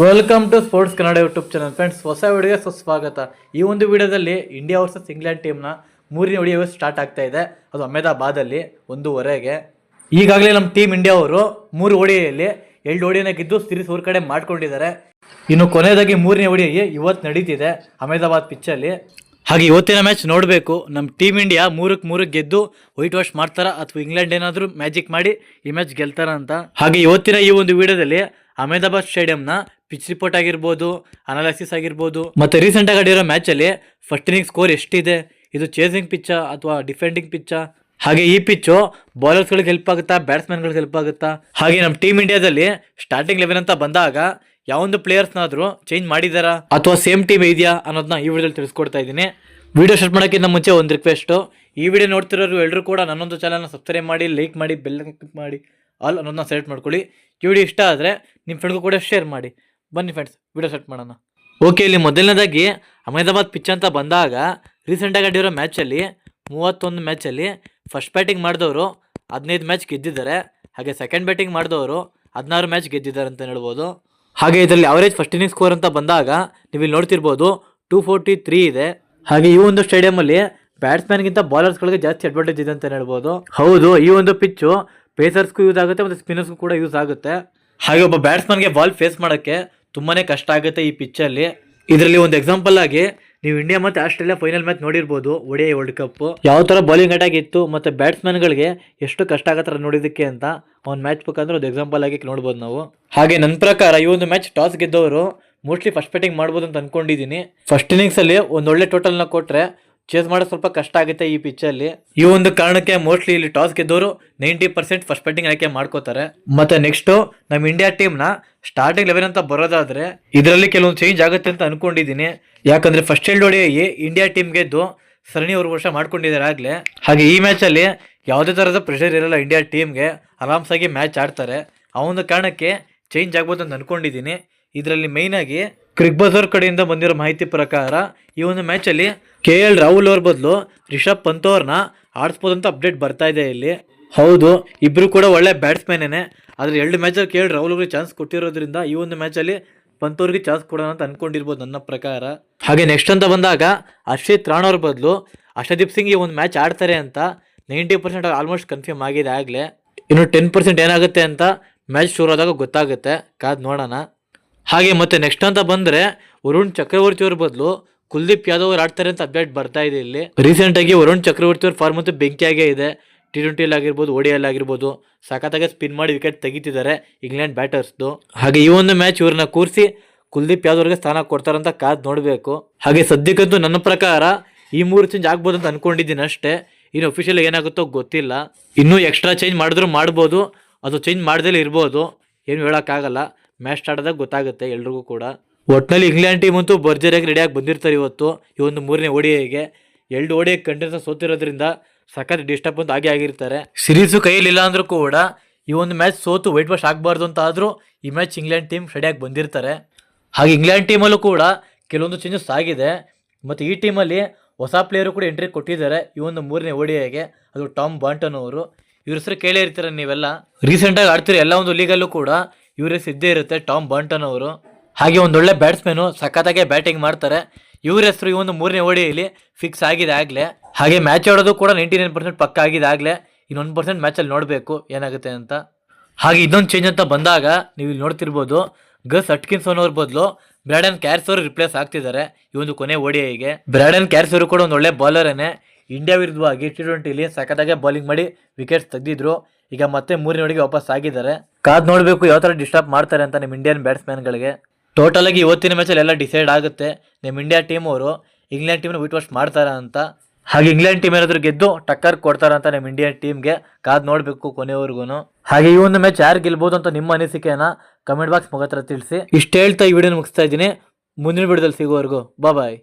Welcome to sports Kannada YouTube channel friends. ಹೊಸ ವಿಡಿಯೋಗೆ ಸುಸ್ವಾಗತ. ಈ ಒಂದು ವಿಡಿಯೋದಲ್ಲಿ ಇಂಡಿಯಾ ವರ್ಸಸ್ ಇಂಗ್ಲೆಂಡ್ ಟೀಮ್ನ ಮೂರನೇ ವಿಡಿಯೋ ಸ್ಟಾರ್ಟ್ ಆಗ್ತಾ ಇದೆ. ಅದು ಅಹಮದಾಬಾದಲ್ಲಿ 1:15ಗೆ. ಈಗಾಗಲೇ ನಮ್ಮ ಟೀಮ್ ಇಂಡಿಯಾ ಅವರು 3 ಓಡಿಯಲ್ಲಿ 2 ಓಡಿಯನ್ನ ಗೆದ್ದು ಸೀರೀಸ್ ಅವ್ರ ಕಡೆ ಮಾಡ್ಕೊಂಡಿದ್ದಾರೆ. ಇನ್ನು ಕೊನೆಯದಾಗಿ ಮೂರನೇ ಓಡಿಯೋ ಇವತ್ತು ನಡೀತಿದೆ ಅಹಮದಾಬಾದ್ ಪಿಚ್ಚಲ್ಲಿ. ಹಾಗೆ ಇವತ್ತಿನ ಮ್ಯಾಚ್ ನೋಡಬೇಕು, ನಮ್ಮ ಟೀಮ್ ಇಂಡಿಯಾ 3-3 ಗೆದ್ದು ವೈಟ್ ವಾಶ್ ಮಾಡ್ತಾರಾ ಅಥವಾ ಇಂಗ್ಲೆಂಡ್ ಏನಾದರೂ ಮ್ಯಾಜಿಕ್ ಮಾಡಿ ಈ ಮ್ಯಾಚ್ ಗೆಲ್ತಾರ ಅಂತ. ಹಾಗೆ ಇವತ್ತಿನ ಈ ಒಂದು ವಿಡಿಯೋದಲ್ಲಿ ಅಹಮದಾಬಾದ್ ಸ್ಟೇಡಿಯಂನ ಪಿಚ್ ರಿಪೋರ್ಟ್ ಆಗಿರ್ಬೋದು, ಅನಾಲಿಸಿಸ್ ಆಗಿರ್ಬೋದು, ಮತ್ತೆ ರೀಸೆಂಟ್ ಆಗಿ ಆಡಿರೋ ಮ್ಯಾಚಲ್ಲಿ ಫಸ್ಟ್ ಇನ್ನಿಂಗ್ ಸ್ಕೋರ್ ಎಷ್ಟಿದೆ, ಇದು ಚೇಸಿಂಗ್ ಪಿಚ್ಚಾ ಅಥವಾ ಡಿಫೆಂಡಿಂಗ್ ಪಿಚ್ಚಾ, ಹಾಗೆ ಈ ಪಿಚ್ಚು ಬೌಲರ್ಸ್ಗಳಿಗೆ ಹೆಲ್ಪ್ ಆಗುತ್ತಾ, ಬ್ಯಾಟ್ಸ್ಮನ್ಗಳಿಗೆ ಹೆಲ್ಪ್ ಆಗುತ್ತಾ, ಹಾಗೆ ನಮ್ಮ ಟೀಮ್ ಇಂಡಿಯಾದಲ್ಲಿ ಸ್ಟಾರ್ಟಿಂಗ್ 11 ಅಂತ ಬಂದಾಗ ಯಾವೊಂದು ಪ್ಲೇಯರ್ಸ್ನಾದ್ರೂ ಚೇಂಜ್ ಮಾಡಿದಾರಾ ಅಥವಾ ಸೇಮ್ ಟೀಮ್ ಇದೆಯಾ ಅನ್ನೋದನ್ನ ಈ ವಿಡಿಯೋದಲ್ಲಿ ತಿಳಿಸ್ಕೊಡ್ತಾ ಇದ್ದೀನಿ. ವಿಡಿಯೋ ಸ್ಟಾರ್ಟ್ ಮಾಡೋಕ್ಕಿಂತ ಮುಂಚೆ ಒಂದು ರಿಕ್ವೆಸ್ಟು, ಈ ವಿಡಿಯೋ ನೋಡ್ತಿರೋರು ಎಲ್ಲರೂ ಕೂಡ ನನ್ನೊಂದು ಚಾನಲ್ನ ಸಬ್ಸ್ಕ್ರೈಬ್ ಮಾಡಿ, ಲೈಕ್ ಮಾಡಿ, ಬೆಲ್ ಕ್ಲಿಕ್ ಮಾಡಿ, ಆಲ್ ಅನ್ನೋದನ್ನ ಸೆಲೆಕ್ಟ್ ಮಾಡ್ಕೊಳ್ಳಿ. ಈ ವಿಡಿಯೋ ಇಷ್ಟ ಆದರೆ ನಿಮ್ಮ ಫ್ರೆಂಡ್ಗೂ ಕೂಡ ಶೇರ್ ಮಾಡಿ. ಬನ್ನಿ ಫ್ರೆಂಡ್ಸ್, ವಿಡಿಯೋ ಸ್ಟಾರ್ಟ್ ಮಾಡೋಣ. ಓಕೆ, ಇಲ್ಲಿ ಮೊದಲನೇದಾಗಿ ಅಹಮದಾಬಾದ್ ಪಿಚ್ ಅಂತ ಬಂದಾಗ ರೀಸೆಂಟಾಗಿ ಆಡಿರೋ ಮ್ಯಾಚಲ್ಲಿ 31 ಮ್ಯಾಚಲ್ಲಿ ಫಸ್ಟ್ ಬ್ಯಾಟಿಂಗ್ ಮಾಡಿದವರು 15 ಮ್ಯಾಚ್ ಗೆದ್ದಿದ್ದಾರೆ. ಹಾಗೆ ಸೆಕೆಂಡ್ ಬ್ಯಾಟಿಂಗ್ ಮಾಡಿದವರು 16 ಮ್ಯಾಚ್ ಗೆದ್ದಿದ್ದಾರೆ ಅಂತ ಹೇಳ್ಬೋದು. ಹಾಗೆ ಇದರಲ್ಲಿ ಅವರೇಜ್ ಫಸ್ಟ್ ಇನ್ನಿಂಗ್ ಸ್ಕೋರ್ ಅಂತ ಬಂದಾಗ ನೀವು ಇಲ್ಲಿ ನೋಡ್ತಿರ್ಬೋದು 243 ಇದೆ. ಹಾಗೆ ಈ ಒಂದು ಸ್ಟೇಡಿಯಮಲ್ಲಿ ಬ್ಯಾಟ್ಸ್ಮನ್ಗಿಂತ ಬಾಲರ್ಸ್ಗಳಿಗೆ ಜಾಸ್ತಿ ಅಡ್ವಾಂಟೇಜ್ ಇದೆ ಅಂತ ಹೇಳ್ಬೋದು. ಹೌದು, ಈ ಒಂದು ಪಿಚ್ಚು ಪೇಸರ್ಸ್ಗೂ ಯೂಸ್ ಆಗುತ್ತೆ ಮತ್ತು ಸ್ಪಿನ್ನರ್ಸ್ಗೂ ಕೂಡ ಯೂಸ್ ಆಗುತ್ತೆ. ಹಾಗೆ ಒಬ್ಬ ಬ್ಯಾಟ್ಸ್ಮನ್ಗೆ ಬಾಲ್ ಫೇಸ್ ಮಾಡೋಕ್ಕೆ ತುಂಬಾ ಕಷ್ಟ ಆಗುತ್ತೆ ಈ ಪಿಚ್ಚಲ್ಲಿ. ಇದರಲ್ಲಿ ಒಂದು ಎಕ್ಸಾಂಪಲ್ ಆಗಿ ನೀವು ಇಂಡಿಯಾ ಮತ್ತು ಆಸ್ಟ್ರೇಲಿಯಾ ಫೈನಲ್ ಮ್ಯಾಚ್ ನೋಡಿರ್ಬೋದು, ODI ವರ್ಲ್ಡ್ ಕಪ್. ಯಾವ ಥರ ಬೌಲಿಂಗ್ ಅಟ್ಯಾಕ್ ಇತ್ತು ಮತ್ತು ಬ್ಯಾಟ್ಸ್ಮನ್ಗಳಿಗೆ ಎಷ್ಟು ಕಷ್ಟ ಆಗತ್ತರ ನೋಡಿದ್ದಕ್ಕೆ ಅಂತ ಒಂದು ಮ್ಯಾಚ್ ಬೇಕಂದ್ರೆ ಒಂದು ಎಕ್ಸಾಂಪಲ್ ಆಗಿ ನೋಡ್ಬೋದು ನಾವು. ಹಾಗೆ ನನ್ನ ಪ್ರಕಾರ ಈ ಒಂದು ಮ್ಯಾಚ್ ಟಾಸ್ ಗೆದ್ದವರು ಮೋಸ್ಟ್ಲಿ ಫಸ್ಟ್ ಬ್ಯಾಟಿಂಗ್ ಮಾಡ್ಬೋದು ಅಂತ ಅನ್ಕೊಂಡಿದ್ದೀನಿ. ಫಸ್ಟ್ ಇನ್ನಿಂಗ್ಸಲ್ಲಿ ಒಂದು ಒಳ್ಳೆ ಟೋಟಲ್ನ ಕೊಟ್ಟರೆ ಚೇಸ್ ಮಾಡೋದು ಸ್ವಲ್ಪ ಕಷ್ಟ ಆಗುತ್ತೆ ಈ ಪಿಚ್ಚಲ್ಲಿ. ಈ ಒಂದು ಕಾರಣಕ್ಕೆ ಮೋಸ್ಟ್ಲಿ ಇಲ್ಲಿ ಟಾಸ್ ಗೆದ್ದವರು 90% ಫಸ್ಟ್ ಬ್ಯಾಟಿಂಗ್ ಆಯ್ಕೆ ಮಾಡ್ಕೋತಾರೆ. ಮತ್ತೆ ನೆಕ್ಸ್ಟ್ ನಮ್ಮ ಇಂಡಿಯಾ ಟೀಮ್ನ ಸ್ಟಾರ್ಟಿಂಗ್ 11 ಅಂತ ಬರೋದಾದ್ರೆ ಇದರಲ್ಲಿ ಕೆಲವೊಂದು ಚೇಂಜ್ ಆಗುತ್ತೆ ಅಂತ ಅನ್ಕೊಂಡಿದ್ದೀನಿ. ಯಾಕಂದ್ರೆ ಫಸ್ಟ್ ODI ಇಂಡಿಯಾ ಟೀಮ್ ಗೆದ್ದು ಸರಣಿ ವರ್ಷ ಮಾಡ್ಕೊಂಡಿದ್ದಾರೆ ಆಗ್ಲೇ. ಹಾಗೆ ಈ ಮ್ಯಾಚಲ್ಲಿ ಯಾವುದೇ ಥರದ ಪ್ರೆಷರ್ ಇರಲ್ಲ ಇಂಡಿಯಾ ಟೀಮ್ಗೆ, ಆರಾಮ್ಸಾಗಿ ಮ್ಯಾಚ್ ಆಡ್ತಾರೆ. ಆ ಒಂದು ಕಾರಣಕ್ಕೆ ಚೇಂಜ್ ಆಗ್ಬೋದು ಅಂತ ಅನ್ಕೊಂಡಿದ್ದೀನಿ. ಇದರಲ್ಲಿ ಮೈನಾಗಿ ಕ್ರಿಕ್ ಬಜಾರ್ ಕಡೆಯಿಂದ ಬಂದಿರೋ ಮಾಹಿತಿ ಪ್ರಕಾರ ಈ ಒಂದು ಮ್ಯಾಚಲ್ಲಿ KL ರಾಹುಲ್ ಅವ್ರ ಬದಲು ರಿಷಬ್ ಪಂತ್ ಅವ್ರನ್ನ ಆಡಿಸ್ಬೋದು ಅಂತ ಅಪ್ಡೇಟ್ ಬರ್ತಾ ಇದೆ ಇಲ್ಲಿ. ಹೌದು, ಇಬ್ಬರು ಕೂಡ ಒಳ್ಳೆ ಬ್ಯಾಟ್ಸ್ಮನ್ನೇ. ಆದರೆ 2 ಮ್ಯಾಚಲ್ಲಿ KL ರಾಹುಲ್ ಅವ್ರಿಗೆ ಚಾನ್ಸ್ ಕೊಟ್ಟಿರೋದ್ರಿಂದ ಈ ಒಂದು ಮ್ಯಾಚಲ್ಲಿ ಪಂತ್ ಅವ್ರಿಗೆ ಚಾನ್ಸ್ ಕೊಡೋಣ ಅಂತ ಅನ್ಕೊಂಡಿರ್ಬೋದು ನನ್ನ ಪ್ರಕಾರ. ಹಾಗೆ ನೆಕ್ಸ್ಟ್ ಅಂತ ಬಂದಾಗ ಹರ್ಷಿತ್ ರಾಣಾ ಅವ್ರ ಬದಲು ಅರ್ಷದೀಪ್ ಸಿಂಗ್ ಈ ಒಂದು ಮ್ಯಾಚ್ ಆಡ್ತಾರೆ ಅಂತ 90% ಆಲ್ಮೋಸ್ಟ್ ಕನ್ಫರ್ಮ್ ಆಗಿದೆ ಆಗಲೇ. ಇನ್ನು 10% ಏನಾಗುತ್ತೆ ಅಂತ ಮ್ಯಾಚ್ ಶುರು ಆದಾಗ ಗೊತ್ತಾಗುತ್ತೆ, ಕಾದು ನೋಡೋಣ. ಹಾಗೆ ಮತ್ತೆ ನೆಕ್ಸ್ಟ್ ಅಂತ ಬಂದರೆ ವರುಣ್ ಚಕ್ರವರ್ತಿ ಅವ್ರ ಬದಲು ಕುಲ್ದೀಪ್ ಯಾದವ್ ಅವ್ರು ಆಡ್ತಾರೆ ಅಂತ ಅಪ್ಡೇಟ್ ಬರ್ತಾ ಇದೆ ಇಲ್ಲಿ. ರೀಸೆಂಟಾಗಿ ವರುಣ್ ಚಕ್ರವರ್ತಿ ಅವ್ರ ಫಾರ್ಮ್ ಅಂತೂ ಬೆಂಕಿಯಾಗೇ ಇದೆ. T20 ಆಗಿರ್ಬೋದು, ODI ಆಗಿರ್ಬೋದು, ಸಖತ್ತಾಗಿ ಸ್ಪಿನ್ ಮಾಡಿ ವಿಕೆಟ್ ತೆಗಿತಿದ್ದಾರೆ ಇಂಗ್ಲೆಂಡ್ ಬ್ಯಾಟರ್ಸ್ದು. ಹಾಗೆ ಈ ಒಂದು ಮ್ಯಾಚ್ ಇವ್ರನ್ನ ಕೂರಿಸಿ ಕುಲ್ದೀಪ್ ಯಾದವ್ ಅವ್ರಿಗೆ ಸ್ಥಾನ ಕೊಡ್ತಾರಂತ ಕಾದು ನೋಡಬೇಕು. ಹಾಗೆ ಸದ್ಯಕ್ಕಂತೂ ನನ್ನ ಪ್ರಕಾರ ಈ 3 ಚೇಂಜ್ ಆಗ್ಬೋದು ಅಂತ ಅನ್ಕೊಂಡಿದ್ದೀನಿ ಅಷ್ಟೇ. ಇನ್ನು ಅಫಿಷಿಯಲ್ ಏನಾಗುತ್ತೋ ಗೊತ್ತಿಲ್ಲ. ಇನ್ನೂ ಎಕ್ಸ್ಟ್ರಾ ಚೇಂಜ್ ಮಾಡಿದ್ರು ಮಾಡ್ಬೋದು, ಅದು ಚೇಂಜ್ ಮಾಡ್ದೇಲೆ ಇರ್ಬೋದು, ಏನು ಹೇಳೋಕ್ಕಾಗಲ್ಲ. ಮ್ಯಾಚ್ ಸ್ಟಾರ್ಟ್ ಆದಾಗ ಗೊತ್ತಾಗುತ್ತೆ ಎಲ್ರಿಗೂ ಕೂಡ. ಒಟ್ಟಿನಲ್ಲಿ ಇಂಗ್ಲೆಂಡ್ ಟೀಮ್ ಅಂತೂ ಭರ್ಜರಿಯಾಗಿ ರೆಡಿಯಾಗಿ ಬಂದಿರ್ತಾರೆ ಇವತ್ತು ಈ ಒಂದು 3ನೇ ODIಗೆ. 2 ODI ಕಂಟಿನ್ಯೂಸ್ ಸೋತಿರೋದ್ರಿಂದ ಸಖತ್ ಡಿಸ್ಟರ್ಬ್ ಅಂತ ಆಗಿರ್ತಾರೆ. ಸಿರೀಸು ಕೈಯಲ್ಲಿಲ್ಲ ಅಂದ್ರೂ ಕೂಡ ಈ ಒಂದು ಮ್ಯಾಚ್ ಸೋತು ವೈಟ್ ವಾಶ್ ಆಗಬಾರ್ದು ಅಂತ ಆದರೂ ಈ ಮ್ಯಾಚ್ ಇಂಗ್ಲೆಂಡ್ ಟೀಮ್ ರೆಡಿಯಾಗಿ ಬಂದಿರ್ತಾರೆ. ಹಾಗೆ ಇಂಗ್ಲೆಂಡ್ ಟೀಮಲ್ಲೂ ಕೂಡ ಕೆಲವೊಂದು ಚೇಂಜಸ್ ಆಗಿದೆ. ಮತ್ತು ಈ ಟೀಮಲ್ಲಿ ಹೊಸ ಪ್ಲೇಯರು ಕೂಡ ಎಂಟ್ರಿ ಕೊಟ್ಟಿದ್ದಾರೆ ಈ ಒಂದು 3ನೇ ODIಗೆ. ಅದು ಟಾಮ್ ಬಾಂಟನ್ ಅವರು. ಇವ್ರ ಹೆಸರು ಕೇಳೇ ಇರ್ತಾರೆ ನೀವೆಲ್ಲ. ರೀಸೆಂಟಾಗಿ ಆಡ್ತಿರೋ ಎಲ್ಲ ಒಂದು ಲೀಗಲ್ಲೂ ಕೂಡ ಇವ್ರ ಹೆಸರು ಇದ್ದೇ ಇರುತ್ತೆ, ಟಾಮ್ ಬಾಂಟನ್ ಅವರು. ಹಾಗೆ ಒಂದೊಳ್ಳೆ ಬ್ಯಾಟ್ಸ್ಮನ್ನು, ಸಖತ್ತಾಗೆ ಬ್ಯಾಟಿಂಗ್ ಮಾಡ್ತಾರೆ. ಇವ್ರ ಹೆಸರು ಈ ಒಂದು 3ನೇ ODIಲಿ ಫಿಕ್ಸ್ ಆಗಿದೆ ಆಗಲೇ. ಹಾಗೆ ಮ್ಯಾಚ್ ಆಡೋದು ಕೂಡ 99% ಪಕ್ಕ ಆಗಿದೆ ಆಗಲೇ. ಇನ್ನು 1% ಮ್ಯಾಚಲ್ಲಿ ನೋಡಬೇಕು ಏನಾಗುತ್ತೆ ಅಂತ. ಹಾಗೆ ಇದೊಂದು ಚೇಂಜ್ ಅಂತ ಬಂದಾಗ ನೀವು ಇಲ್ಲಿ ನೋಡ್ತಿರ್ಬೋದು, ಗಸ್ ಹಟ್ಕಿನ್ಸನ್ ಅವ್ರ ಬದಲು ಬ್ರ್ಯಾಡನ್ ಕ್ಯಾರ್ಸ್ ಅವರು ರಿಪ್ಲೇಸ್ ಆಗ್ತಿದ್ದಾರೆ ಈ ಒಂದು ಕೊನೆ ODIಗೆ. ಬ್ರ್ಯಾಡನ್ ಕ್ಯಾರ್ಸ್ ಅವರು ಕೂಡ ಒಂದು ಒಳ್ಳೆ ಬೌಲರೇನೆ. ಇಂಡಿಯಾ ವಿರುದ್ಧವಾಗಿ T20ಲಿ ಸಖತ್ತಾಗೆ ಬೌಲಿಂಗ್ ಮಾಡಿ ವಿಕೆಟ್ಸ್ ತೆಗೆದಿದ್ರು. ಈಗ ಮತ್ತೆ 3ನೇ ODIಗೆ ವಾಪಸ್ ಆಗಿದ್ದಾರೆ. ಕಾದು ನೋಡಬೇಕು ಯಾವ ಥರ ಡಿಸ್ಟರ್ಬ್ ಮಾಡ್ತಾರೆ ಅಂತ ನಿಮ್ಮ ಇಂಡಿಯನ್ ಬ್ಯಾಟ್ಸ್ಮನ್ಗಳಿಗೆ. ಟೋಟಲ್ ಆಗಿ ಇವತ್ತಿನ ಮ್ಯಾಚಲ್ಲಿ ಎಲ್ಲ ಡಿಸೈಡ್ ಆಗುತ್ತೆ ನಿಮ್ಮ ಇಂಡಿಯಾ ಟೀಮ್ ಅವರು ಇಂಗ್ಲೆಂಡ್ ಟೀಮ್ನ ವೈಟ್ ವಾಶ್ ಮಾಡ್ತಾರ ಅಂತ. ಹಾಗೆ ಇಂಗ್ಲೆಂಡ್ ಟೀಮ್ ಏನಾದರೂ ಗೆದ್ದು ಟಕ್ಕರ್ ಕೊಡ್ತಾರ ಅಂತ ನಿಮ್ಮ ಇಂಡಿಯನ್ ಟೀಮ್ಗೆ ಕಾದು ನೋಡಬೇಕು ಕೊನೆವರೆಗೂ. ಹಾಗೆ ಈ ಒಂದು ಮ್ಯಾಚ್ ಯಾರು ಗೆಲ್ಬೋದು ಅಂತ ನಿಮ್ಮ ಅನಿಸಿಕೆನ ಕಮೆಂಟ್ ಬಾಕ್ಸ್ ಮುಖಾಂತರ ತಿಳಿಸಿ. ಇಷ್ಟು ಹೇಳ್ತಾ ಈ ವಿಡಿಯೋನ ಮುಗಿಸ್ತಾ ಇದ್ದೀನಿ. ಮುಂದಿನ ವಿಡಿಯೋದಲ್ಲಿ ಸಿಗೋವರೆಗೂ ಬಾಯ್.